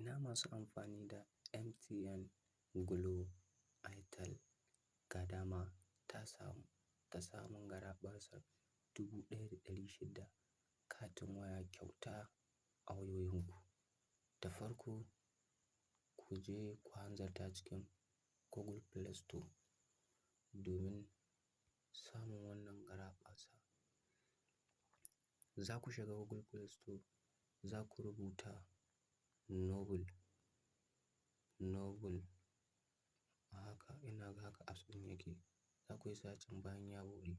Ina masu amfani da MTN, Glo, Airtel ga dama ta samun garaɓasar 1,600 katin waya kyauta a wayoyinku. Da farko, ku je ku hanzarta cikin Google Play Store domin samun wannan garaɓasa. Za ku shiga Google Play Store, za ku rubuta Noble, haka ina ga haka apps ɗin yake. Za ku yi searching bayan ya buɗe.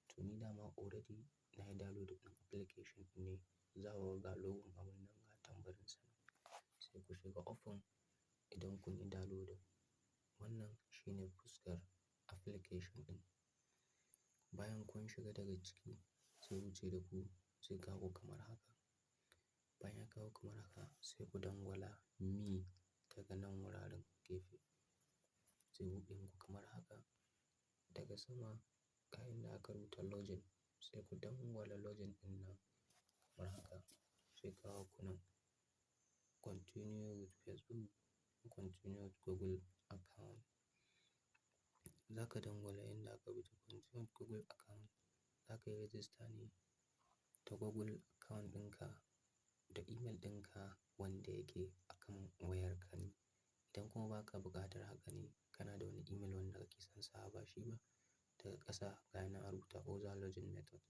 To ni dama already na yi downloading ɗin application ɗin ne. Za ku ga logon abun nan ga tambarinsa nan. Sai ku shiga open idan kun yi downloading. Wannan shine fuskar application ɗin. Bayan kun shiga daga ciki, zai wuce da ku zai kawo kamar haka. Bayan ya kawo kamar haka sai ku dangwala Me daga nan wuraren gefe. Zai buɗe muku kamar haka. Daga sama ga inda aka rubuta login sai ku dangwala login ɗin nan kamar haka. Zai kawo ku nan continue with Facebook, continue with Google account. Za ka dangwala inda aka rubuta continue with Google account. Za ka yi register ne ta Google account ɗinka da email ɗinka wanda yake akan wayarka ne. Idan kuma ba ka buƙatar haka ne, kana da wani email wanda kake son sa ba shi ba, daga ƙasa ga yana a rubuta other login method.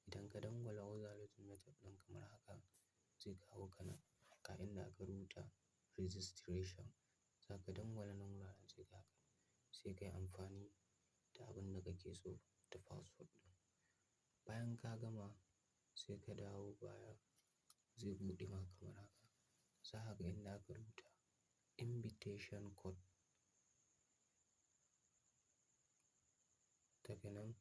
Idan ka dangwala other login method ɗin kamar haka, zai kawo ka nan ga inda aka rubuta registration. Za ka dangwala nan wuraren zai kawo ka. Sai ka yi amfani da abin da kake so da password ɗin. Bayan ka gama sai ka dawo baya zai buɗe ma kamar haka. Za ka ga inda aka rubuta invitation code. Daga nan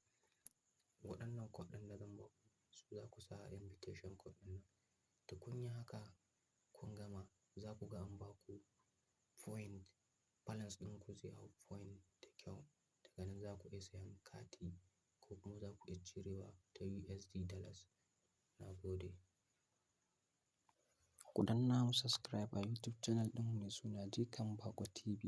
waɗannan code ɗin da zan ba ku su za ku sa a invitation code ɗin nan. Da kun yi haka kun gama za ku ga an ba ku point. Balance ɗinku zai hau point da kyau. Daga nan za ku iya sayan kati ko kuma za ku iya cirewa ta USD dollars. Na gode. Ku danna mu subscribe a YouTube channel ɗinmu mai suna Jikan Bako TV.